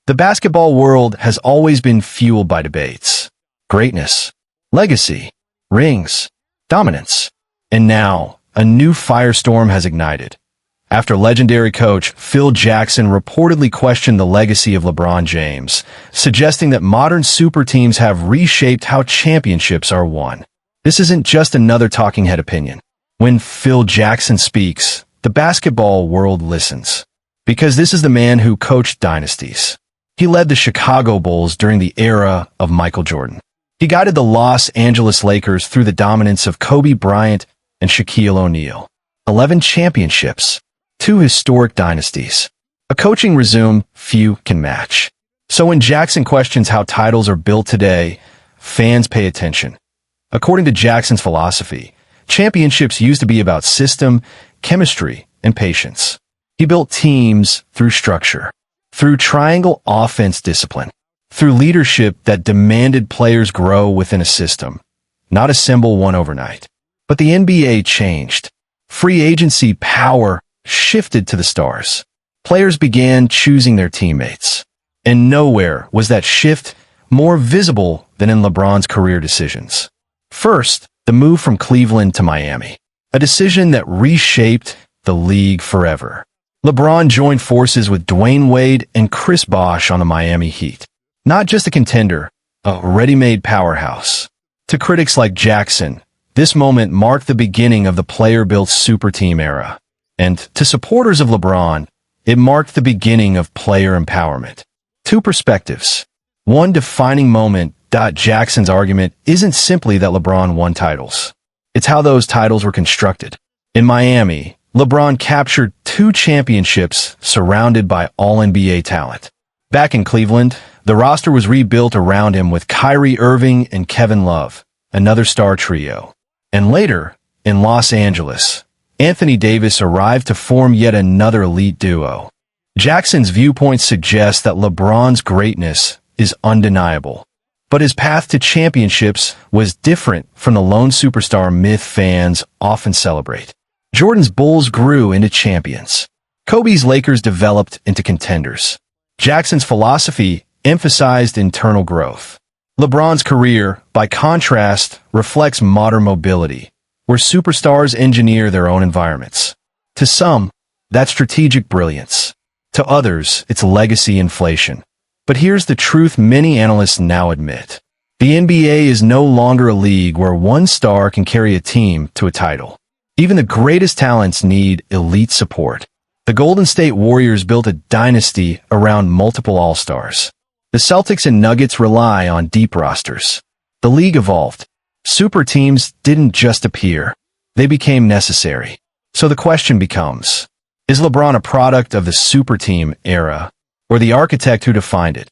The basketball world has always been fueled by debates. Greatness, legacy, rings, dominance. And now, a new firestorm has ignited. After legendary coach Phil Jackson reportedly questioned the legacy of LeBron James, suggesting that modern super teams have reshaped how championships are won. This isn't just another talking head opinion. When Phil Jackson speaks, the basketball world listens. Because this is the man who coached dynasties. He led the Chicago Bulls during the era of Michael Jordan. He guided the Los Angeles Lakers through the dominance of Kobe Bryant and Shaquille O'Neal. 11 championships, 2 historic dynasties. A coaching resume few can match. So when Jackson questions how titles are built today, fans pay attention. According to Jackson's philosophy, championships used to be about system, chemistry, and patience. He built teams through structure, through triangle offense discipline, through leadership that demanded players grow within a system, not assemble one overnight. But the NBA changed. Free agency power shifted to the stars. Players began choosing their teammates. And nowhere was that shift more visible than in LeBron's career decisions. First, the move from Cleveland to Miami, a decision that reshaped the league forever. LeBron joined forces with Dwayne Wade and Chris Bosh on the Miami Heat. Not just a contender, a ready-made powerhouse. To critics like Jackson, this moment marked the beginning of the player-built superteam era. And to supporters of LeBron, it marked the beginning of player empowerment. Two perspectives. One defining moment. Jackson's argument isn't simply that LeBron won titles. It's how those titles were constructed. In Miami, LeBron captured 2 championships surrounded by all-NBA talent. Back in Cleveland, the roster was rebuilt around him with Kyrie Irving and Kevin Love, another star trio. And later, in Los Angeles, Anthony Davis arrived to form yet another elite duo. Jackson's viewpoint suggests that LeBron's greatness is undeniable. But his path to championships was different from the lone superstar myth fans often celebrate. Jordan's Bulls grew into champions. Kobe's Lakers developed into contenders. Jackson's philosophy emphasized internal growth. LeBron's career, by contrast, reflects modern mobility, where superstars engineer their own environments. To some, that's strategic brilliance. To others, it's legacy inflation. But here's the truth many analysts now admit. The NBA is no longer a league where one star can carry a team to a title. Even the greatest talents need elite support. The Golden State Warriors built a dynasty around multiple all-stars. The Celtics and Nuggets rely on deep rosters. The league evolved. Super teams didn't just appear. They became necessary. So the question becomes, is LeBron a product of the super team era, or the architect who defined it?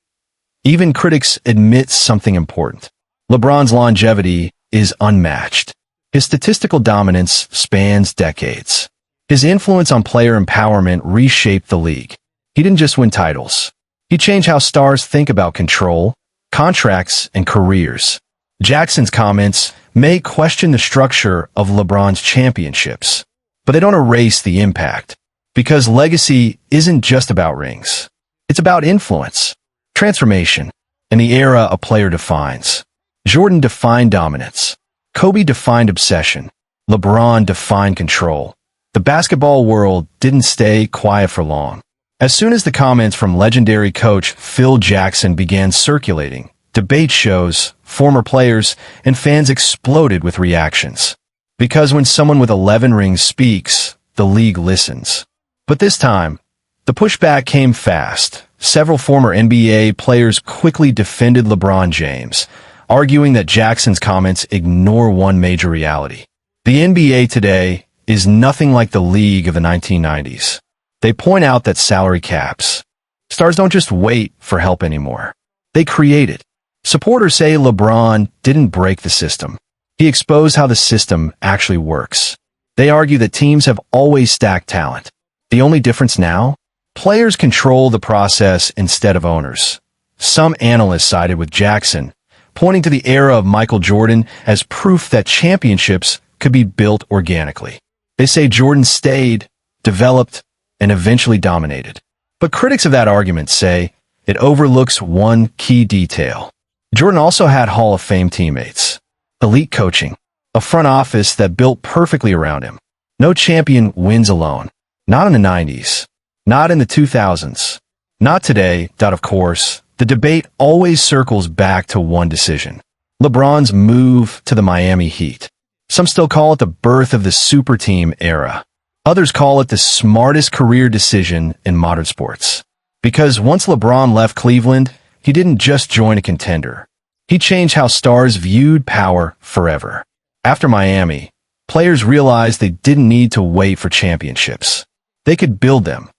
Even critics admit something important. LeBron's longevity is unmatched. His statistical dominance spans decades. His influence on player empowerment reshaped the league. He didn't just win titles. He changed how stars think about control, contracts, and careers. Jackson's comments may question the structure of LeBron's championships, but they don't erase the impact. Because legacy isn't just about rings. It's about influence, transformation, and the era a player defines. Jordan defined dominance. Kobe defined obsession. LeBron defined control. The basketball world didn't stay quiet for long. As soon as the comments from legendary coach Phil Jackson began circulating, debate shows, former players, and fans exploded with reactions. Because when someone with 11 rings speaks, the league listens. But this time, the pushback came fast. Several former NBA players quickly defended LeBron James, arguing that Jackson's comments ignore one major reality. The NBA today is nothing like the league of the 1990s. They point out that salary caps. Stars don't just wait for help anymore. They create it. Supporters say LeBron didn't break the system. He exposed how the system actually works. They argue that teams have always stacked talent. The only difference now? Players control the process instead of owners. Some analysts sided with Jackson, pointing to the era of Michael Jordan as proof that championships could be built organically. They say Jordan stayed, developed, and eventually dominated. But critics of that argument say it overlooks one key detail. Jordan also had Hall of Fame teammates, elite coaching, a front office that built perfectly around him. No champion wins alone. Not in the 90s. Not in the 2000s. Not today. Of course, the debate always circles back to one decision. LeBron's move to the Miami Heat. Some still call it the birth of the Superteam era. Others call it the smartest career decision in modern sports. Because once LeBron left Cleveland, he didn't just join a contender. He changed how stars viewed power forever. After Miami, players realized they didn't need to wait for championships. They could build them.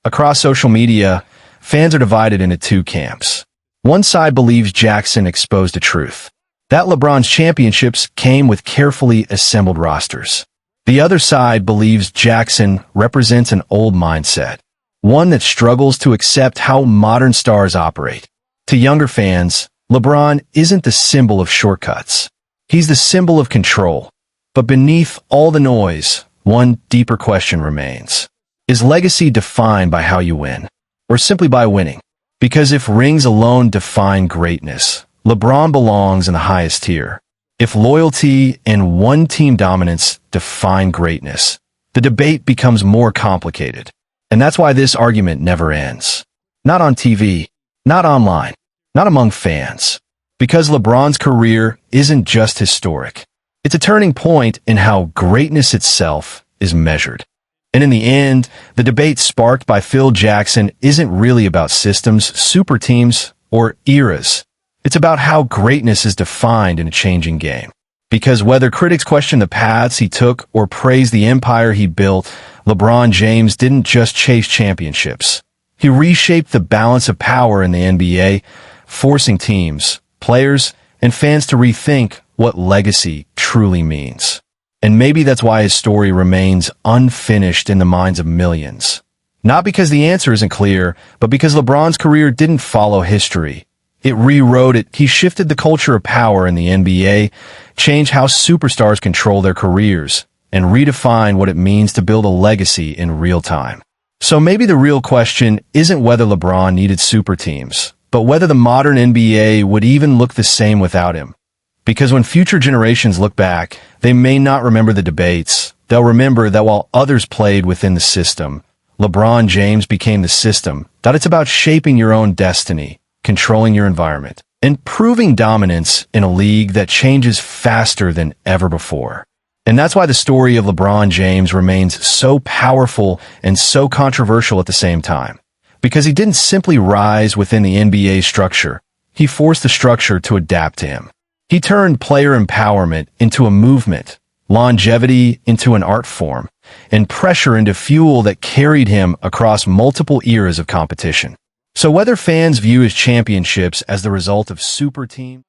Across social media, fans are divided into two camps. One side believes Jackson exposed the truth, that LeBron's championships came with carefully assembled rosters. The other side believes Jackson represents an old mindset, one that struggles to accept how modern stars operate. To younger fans, LeBron isn't the symbol of shortcuts. He's the symbol of control. But beneath all the noise, one deeper question remains. Is legacy defined by how you win, or simply by winning? Because if rings alone define greatness, LeBron belongs in the highest tier. If loyalty and one-team dominance define greatness, the debate becomes more complicated. And that's why this argument never ends. Not on TV, not online, not among fans. Because LeBron's career isn't just historic. It's a turning point in how greatness itself is measured. And in the end, the debate sparked by Phil Jackson isn't really about systems, super teams, or eras. It's about how greatness is defined in a changing game. Because whether critics question the paths he took or praise the empire he built, LeBron James didn't just chase championships. He reshaped the balance of power in the NBA, forcing teams, players, and fans to rethink what legacy truly means. And maybe that's why his story remains unfinished in the minds of millions. Not because the answer isn't clear, but because LeBron's career didn't follow history. It rewrote it. He shifted the culture of power in the NBA, changed how superstars control their careers, and redefined what it means to build a legacy in real time. So maybe the real question isn't whether LeBron needed super teams, but whether the modern NBA would even look the same without him. Because when future generations look back, they may not remember the debates. They'll remember that while others played within the system, LeBron James became the system. That it's about shaping your own destiny, controlling your environment, and proving dominance in a league that changes faster than ever before. And that's why the story of LeBron James remains so powerful and so controversial at the same time. Because he didn't simply rise within the NBA structure. He forced the structure to adapt to him. He turned player empowerment into a movement, longevity into an art form, and pressure into fuel that carried him across multiple eras of competition. So whether fans view his championships as the result of super team